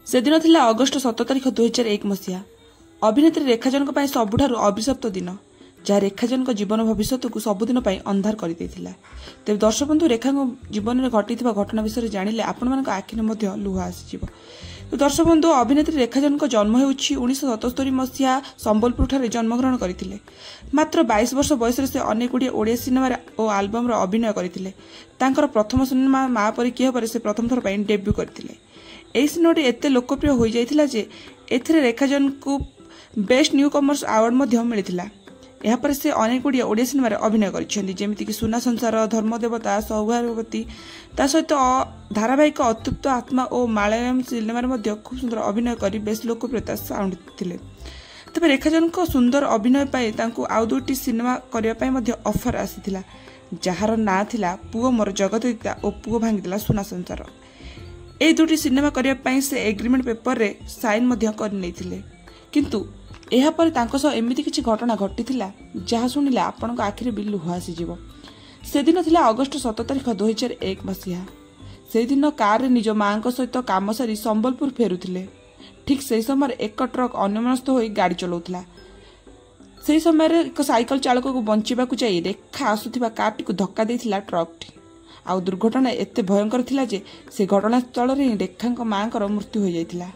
सेदिन थिला अगस्ट 7 तारिख 2001 मसीहा। अभिनेत्री रेखा जनक सबुठारु अभिशप्त दिन, जहाँ रेखा जनक जीवन भविष्य को सबुदिन अंधार कर तेज दर्शक बंधु रेखा जीवन में घटी घटना विषय जानिले आपण आखिरे लुह आसी। तो दर्शक बंधु अभिनेत्री रेखा जनक जन्म हो 1977 मसीहा संबलपुर ठारे जन्मग्रहण करते। मात्र 22 वर्ष बयस से अनेक गुड़िए ओडिया सिनेमा और आलबम अभिनय करते। प्रथम सिनेमा माँ परी किए पर से प्रथम थर डेब्यू करते। यह सिनेमाटी एत लोकप्रिय हो जाता जे एथिरे रेखा जनक को बेस्ट न्यू कमर्स आवार्ड मिलता। यापर से अनेक गुड़िए ओडिया सिनेमा अभिनय करमितिक सुना संसार, धर्मदेवता, सौभाग्यवती सहित धारावाहिक अतृप्त आत्मा और मालयालम सिनेमा खूब सुंदर अभिनय कर बेस लोकप्रियता साउंडे। तेज रेखा जनक सुंदर अभिनय आउ दुटी सिनेमा करने ऑफर आसीथिला, जार ना थिला पुओ मोर जगत दिता और पुओ भांगिदेला सुना संसार। ए दुटी सिनेमा करने से एग्रीमेंट पेपर रे साइन कर किंतु एहापर एमती किसी घटना घटी जहाँ शुणिले आपण आखिरे भी लुह आसीज। से दिन थिला अगस्ट 7 तारिख 2001 मसीहा। से दिन कार निज माँ सहित काम सारी संबलपुर फेरुथिले। ठीक से समय एक ट्रक अन्यमनस्क हो गाड़ी चलाउथिला। से समय एक साइकल चालक को बंचीबा जाई रेखा आसुथिबा कारटी को धक्का देथिला ट्रकटी। आउ दुर्घटना एते भयंकर थिला जे से घटनास्थल रे रेखा माँ मृत्यु हो जाइथिला।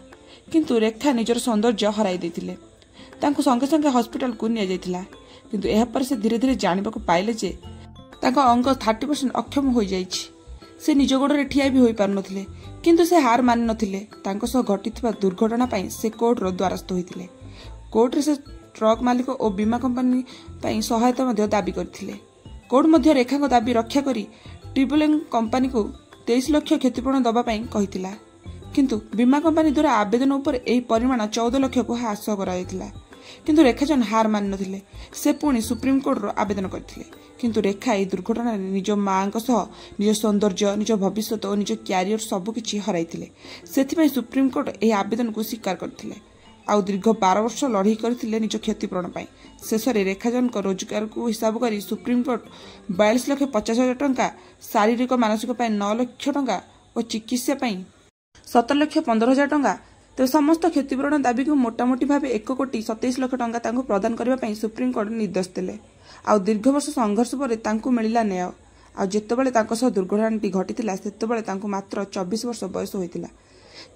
किंतु रेखा निजर सौंदर्य हराई देथिले। तांको संगे संगे हॉस्पिटल को निया जाइथिला। किंतु एहा पर से धीरे धीरे जानिबा को पाइले जे तांको अंग 30% अक्षम हो जाइछि। से निज गोड़े ठिया भी होई पार नथिले, किंतु से हार मानि नथिले। तांको सह घटिथिबा दुर्घटना पई से कोर्ट रो द्वारस्थ होइथिले। कोर्ट रे से ट्रक मालिक और बीमा कंपनी पई सहायता मध्ये दाबी करथिले। कोर्ट मध्ये रेखा को दाबी रक्षा करी ट्रिबुलिंग कंपनी को 23 लाख क्षतिपूरण दबा पई कहिथिला। किंतु बीमा कंपनी द्वारा आवेदन उपर एही परिमाण 14 लाख को ह्रास कराइथिला। किंतु रेखा जन हार मानि नथिले। से पुणी सुप्रीम कोर्ट रो आवेदन करथिले। किंतु रेखा ए दुर्घटना निज माँ सह निज सौंदर्य, निज भविष्य और निज क्यारियर सबकिछि हराइथिले। सेथिपई सुप्रीम कोर्ट एही आवेदन को स्वीकार करथिले। आउ दीर्घ 12 वर्ष लड़ाई करथिले निज क्षतिपूरण पई। शेष में रेखा जन रोजगार को हिसाब कर सुप्रीम कोर्ट 42,50,000 टंका, शारीरिक मानसिक 9 लाख टंका और चिकित्सा 17,15,000 टंका। तो समस्त क्षतिपूरण दाबी को मोटामोटी भाव 1,27 लाख टंका प्रदान करने सुप्रीम कोर्ट निर्देश देले। आउ दीर्घ वर्ष संघर्ष पर मिला न्याय। आतेबले दुर्घटनाटी घटी से मात्र 24 वर्ष बयस होता।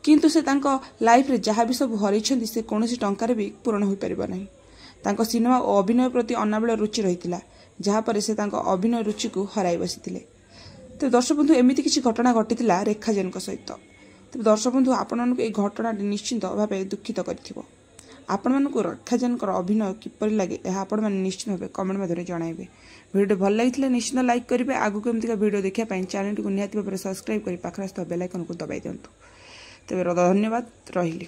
किंतु से लाइफ रे जहाँ भी सब हर से कौन टंकार भी पूरण हो पार ना। सिनेमा और अभिनय प्रति अनाबल रुचि रही है, जहाँपर से अभिनय रुचि को हराई बसी। तो दर्शक बंधु एमती किसी घटना घटी रेखा जनक सहित। तेज दर्शक बंधु आपण को घटना निश्चिंत भाव दुखित आपण रेखा जनक अभिनय किपर लगे यह आपण मैंने निश्चित भाव कमेंट माध्यम जनइबे। वीडियो भल लगी निश्चित लाइक करेंगे। आगू एमती वीडियो देखा चैनल को निहाती भाव सब्सक्राइब कर पाखर बेल आइकन को दबाई दिंतु। तेज धन्यवाद रही।